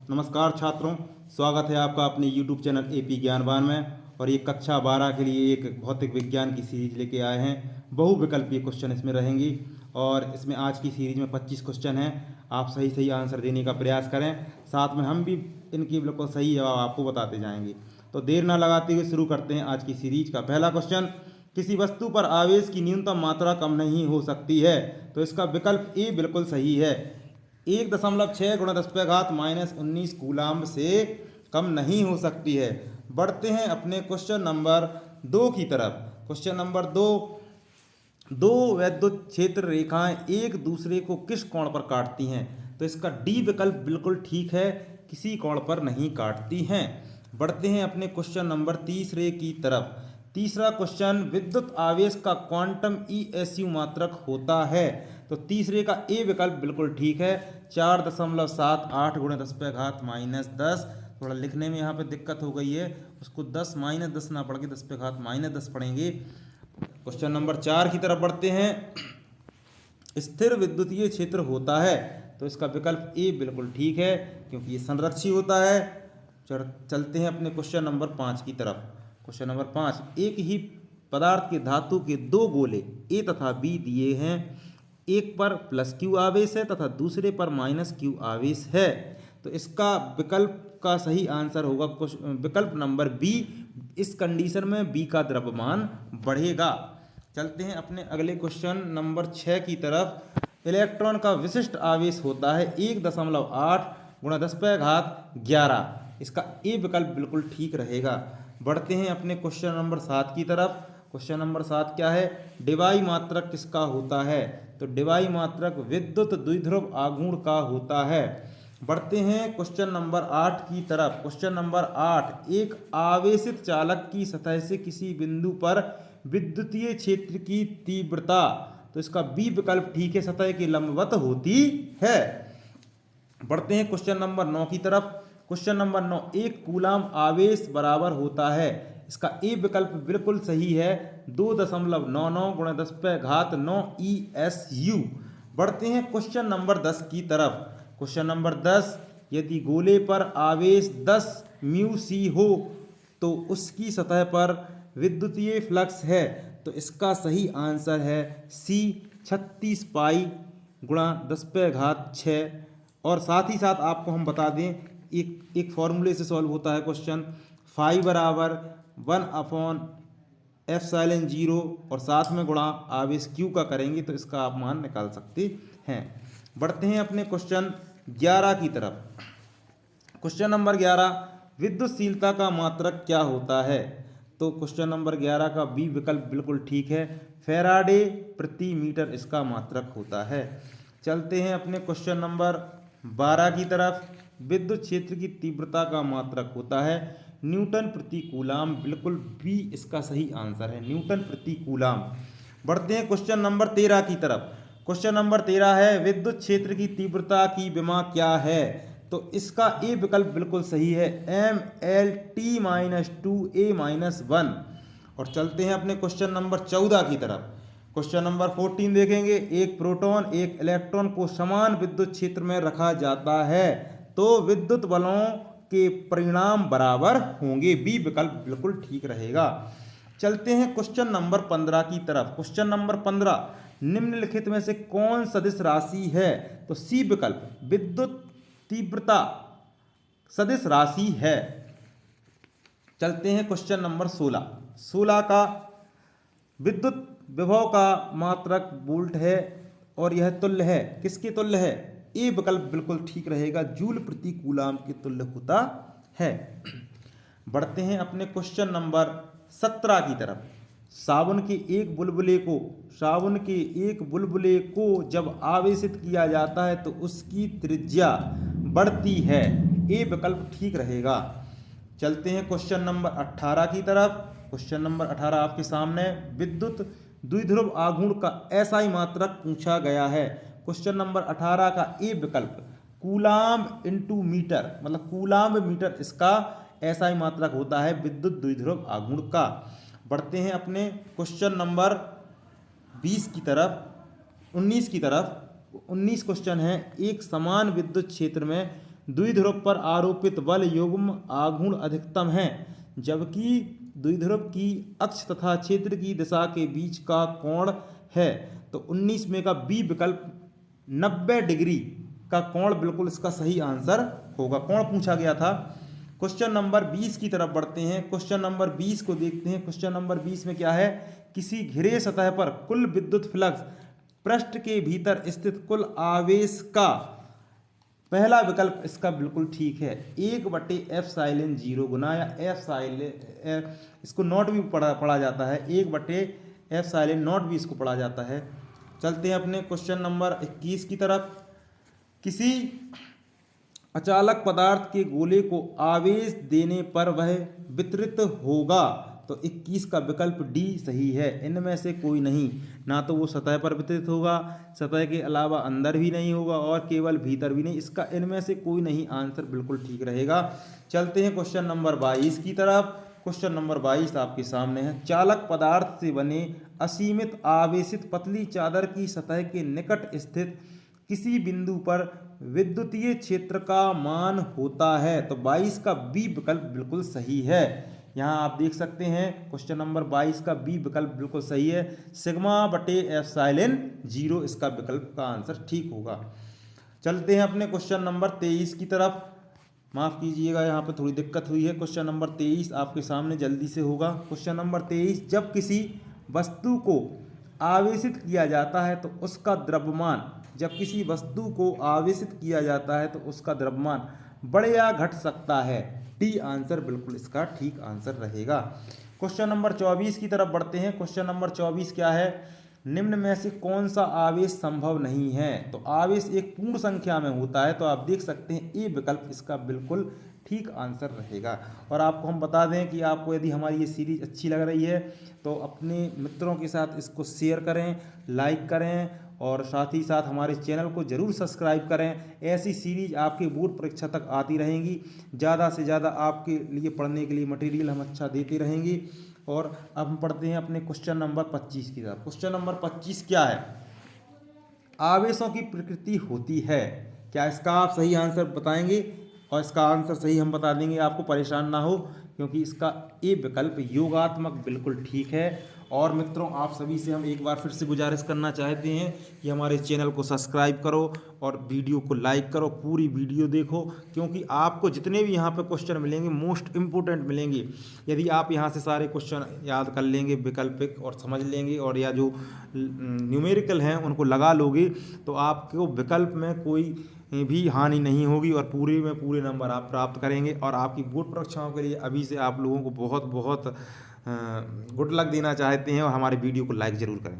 नमस्कार छात्रों, स्वागत है आपका अपने YouTube चैनल एपी ज्ञानवान में। और ये कक्षा 12 के लिए एक भौतिक विज्ञान की सीरीज लेके आए हैं। बहुविकल्पीय क्वेश्चन इसमें रहेंगी और इसमें आज की सीरीज में 25 क्वेश्चन हैं। आप सही सही आंसर देने का प्रयास करें, साथ में हम भी इनकी बिल्कुल सही जवाब आपको बताते जाएंगे। तो देर ना लगाते हुए शुरू करते हैं आज की सीरीज का पहला क्वेश्चन। किसी वस्तु पर आवेश की न्यूनतम मात्रा कम नहीं हो सकती है, तो इसका विकल्प ए बिल्कुल सही है। 1.6 गुणा 10⁻⁻19 कूलाम्ब से कम नहीं हो सकती है। बढ़ते हैं अपने क्वेश्चन नंबर 2 की तरफ। क्वेश्चन नंबर 2, दो वैद्युत क्षेत्र रेखाएं एक दूसरे को किस कोण पर काटती हैं? तो इसका डी विकल्प बिल्कुल ठीक है, किसी कोण पर नहीं काटती हैं। बढ़ते हैं अपने क्वेश्चन नंबर तीसरे की तरफ। तीसरा क्वेश्चन, विद्युत आवेश का क्वांटम ईएसयू मात्रक होता है? तो तीसरे का ए विकल्प बिल्कुल ठीक है, 4.78 गुणा 10⁻⁻10। थोड़ा लिखने में यहाँ पे दिक्कत हो गई है, उसको 10 ना पढ़ के 10⁻⁻10 पढ़ेंगे। क्वेश्चन नंबर 4 की तरफ बढ़ते हैं। स्थिर विद्युतीय क्षेत्र होता है? तो इसका विकल्प ए बिल्कुल ठीक है, क्योंकि ये संरक्षी होता है। चलते हैं अपने क्वेश्चन नंबर 5 की तरफ। क्वेश्चन नंबर 5, एक ही पदार्थ के धातु के दो गोले ए तथा बी दिए हैं। एक पर प्लस क्यू आवेश है तथा दूसरे पर माइनस क्यू आवेश है। तो इसका विकल्प का सही आंसर होगा विकल्प नंबर बी। इस कंडीशन में बी का द्रव्यमान बढ़ेगा। चलते हैं अपने अगले क्वेश्चन नंबर 6 की तरफ। इलेक्ट्रॉन का विशिष्ट आवेश होता है 1.8 गुणा 10⁻11। इसका ए विकल्प बिल्कुल ठीक रहेगा। बढ़ते हैं अपने क्वेश्चन नंबर 7 की तरफ। क्वेश्चन नंबर 7 क्या है? डिवाई मात्रक किसका होता है? तो डिवाई मात्रक विद्युत द्विध्रुव आघूर्ण का होता है। बढ़ते हैं क्वेश्चन नंबर 8 की तरफ। क्वेश्चन नंबर 8, एक आवेशित चालक की सतह से किसी बिंदु पर विद्युतीय क्षेत्र की तीव्रता? तो इसका बी विकल्प ठीक है, सतह के लंबवत होती है। बढ़ते हैं क्वेश्चन नंबर 9 की तरफ। क्वेश्चन नंबर 9, एक कूलाम आवेश बराबर होता है? इसका ए विकल्प बिल्कुल सही है, 2.99 गुणा 10⁻9 ESU। बढ़ते हैं क्वेश्चन नंबर 10 की तरफ। क्वेश्चन नंबर 10, यदि गोले पर आवेश 10 μC हो तो उसकी सतह पर विद्युतीय फ्लक्स है? तो इसका सही आंसर है सी, 36 पाई गुणा 10⁻6। और साथ ही साथ आपको हम बता दें, एक फॉर्मूले से सॉल्व होता है क्वेश्चन। फाई बराबर 1/ε0 और साथ में गुणा आवेश क्यू का करेंगे तो इसका आप मान निकाल सकते हैं। बढ़ते हैं अपने क्वेश्चन 11 की तरफ। क्वेश्चन नंबर 11, विद्युतशीलता का मात्रक क्या होता है? तो क्वेश्चन नंबर 11 का बी विकल्प बिल्कुल ठीक है, फैराडे प्रति मीटर इसका मात्रक होता है। चलते हैं अपने क्वेश्चन नंबर 12 की तरफ। विद्युत क्षेत्र की तीव्रता का मात्रक होता है न्यूटन प्रति कूलाम। बिल्कुल बी इसका सही आंसर है, न्यूटन प्रति कूलाम। बढ़ते हैं क्वेश्चन नंबर 13 की तरफ। क्वेश्चन नंबर 13 है, विद्युत क्षेत्र की तीव्रता की विमा क्या है? तो इसका ए विकल्प बिल्कुल सही है, MLT-2A-1। और चलते हैं अपने क्वेश्चन नंबर 14 की तरफ। क्वेश्चन नंबर 14 देखेंगे। एक प्रोटॉन एक इलेक्ट्रॉन को समान विद्युत क्षेत्र में रखा जाता है तो विद्युत बलों के परिणाम बराबर होंगे। बी विकल्प बिल्कुल ठीक रहेगा। चलते हैं क्वेश्चन नंबर 15 की तरफ। क्वेश्चन नंबर 15, निम्नलिखित में से कौन सदिश राशि है? तो सी विकल्प विद्युत तीव्रता सदिश राशि है। चलते हैं क्वेश्चन नंबर 16 का, विद्युत विभव का मात्रक वोल्ट है और यह तुल्य है, किसके तुल्य है? ए विकल्प बिल्कुल ठीक रहेगा, जूल प्रति कूलाम के तुल्य होता है। बढ़ते हैं अपने क्वेश्चन नंबर 17 की तरफ। साबुन के एक बुलबुले को जब आवेशित किया जाता है तो उसकी त्रिज्या बढ़ती है। ए विकल्प ठीक रहेगा। चलते हैं क्वेश्चन नंबर 18 की तरफ। क्वेश्चन नंबर 18 आपके सामने, विद्युत द्विध्रुव आघूर्ण का एसआई मात्रक पूछा गया है। क्वेश्चन नंबर 18 का ए विकल्प कूलाम्ब इंटू मीटर, मतलब कूलाम्ब मीटर इसका एसआई मात्रक होता है विद्युत द्विध्रुव आघूर्ण का। बढ़ते हैं अपने क्वेश्चन नंबर 19 की तरफ। 19 क्वेश्चन है, एक समान विद्युत क्षेत्र में द्विध्रुव पर आरोपित बल युग्म आघूर्ण अधिकतम है, जबकि द्विध्रुव की अक्ष तथा क्षेत्र की दिशा के बीच का कोण है। तो 19 में का बी विकल्प 90 डिग्री का कोण बिल्कुल इसका सही आंसर होगा। कोण पूछा गया था। क्वेश्चन नंबर 20 की तरफ बढ़ते हैं। क्वेश्चन नंबर 20 को देखते हैं। क्वेश्चन नंबर 20 में क्या है, किसी घिरे सतह पर कुल विद्युत फ्लक्स पृष्ठ के भीतर स्थित कुल आवेश का, पहला विकल्प इसका बिल्कुल ठीक है, 1/ε0 गुना या एफ, इसको नॉट भी पढ़ा जाता है, 1/ε0 भी इसको पढ़ा जाता है। चलते हैं अपने क्वेश्चन नंबर 21 की तरफ। किसी अचालक पदार्थ के गोले को आवेश देने पर वह वितरित होगा। तो 21 का विकल्प डी सही है। इनमें से कोई नहीं, ना तो वो सतह पर वितरित होगा, सतह के अलावा अंदर भी नहीं होगा और केवल भीतर भी नहीं। इसका इनमें से कोई नहीं आंसर बिल्कुल ठीक रहेगा। चलते हैं क्वेश्चन नंबर 22 की तरफ। क्वेश्चन नंबर 22 आपके सामने है। चालक पदार्थ से बने असीमित आवेशित पतली चादर की सतह के निकट स्थित किसी बिंदु पर विद्युतीय क्षेत्र का मान होता है। तो 22 का बी विकल्प बिल्कुल सही है। यहाँ आप देख सकते हैं क्वेश्चन नंबर 22 का बी विकल्प बिल्कुल सही है। σ/ε0 इसका विकल्प का आंसर ठीक होगा। चलते हैं अपने क्वेश्चन नंबर 23 की तरफ। माफ़ कीजिएगा, यहाँ पे थोड़ी दिक्कत हुई है। क्वेश्चन नंबर 23 आपके सामने जल्दी से होगा। क्वेश्चन नंबर 23, जब किसी वस्तु को आवेशित किया जाता है तो उसका द्रव्यमान, जब किसी वस्तु को आवेशित किया जाता है तो उसका द्रव्यमान बढ़ या घट सकता है। डी आंसर बिल्कुल इसका ठीक आंसर रहेगा। क्वेश्चन नंबर 24 की तरफ बढ़ते हैं। क्वेश्चन नंबर 24 क्या है, निम्न में से कौन सा आवेश संभव नहीं है। तो आवेश एक पूर्ण संख्या में होता है, तो आप देख सकते हैं ए विकल्प इसका बिल्कुल ठीक आंसर रहेगा। और आपको हम बता दें कि आपको यदि हमारी ये सीरीज अच्छी लग रही है तो अपने मित्रों के साथ इसको शेयर करें, लाइक करें और साथ ही साथ हमारे चैनल को जरूर सब्सक्राइब करें। ऐसी सीरीज आपके बोर्ड परीक्षा तक आती रहेंगी। ज़्यादा से ज़्यादा आपके लिए पढ़ने के लिए मटेरियल हम अच्छा देते रहेंगे। और अब हम पढ़ते हैं अपने क्वेश्चन नंबर 25 की तरफ। क्वेश्चन नंबर 25 क्या है, आवेशों की प्रकृति होती है। क्या इसका आप सही आंसर बताएंगे? और इसका आंसर सही हम बता देंगे, आपको परेशान ना हो, क्योंकि इसका ए विकल्प योगात्मक बिल्कुल ठीक है। और मित्रों, आप सभी से हम एक बार फिर से गुजारिश करना चाहते हैं कि हमारे चैनल को सब्सक्राइब करो और वीडियो को लाइक करो, पूरी वीडियो देखो, क्योंकि आपको जितने भी यहाँ पे क्वेश्चन मिलेंगे मोस्ट इम्पोर्टेंट मिलेंगे। यदि आप यहाँ से सारे क्वेश्चन याद कर लेंगे वैकल्पिक और समझ लेंगे और या जो न्यूमेरिकल हैं उनको लगा लोगे, तो आपको विकल्प में कोई भी हानि नहीं होगी और पूरे में पूरे नंबर आप प्राप्त करेंगे। और आपकी बोर्ड परीक्षाओं के लिए अभी से आप लोगों को बहुत बहुत गुड लक देना चाहते हैं और हमारे वीडियो को लाइक ज़रूर करें।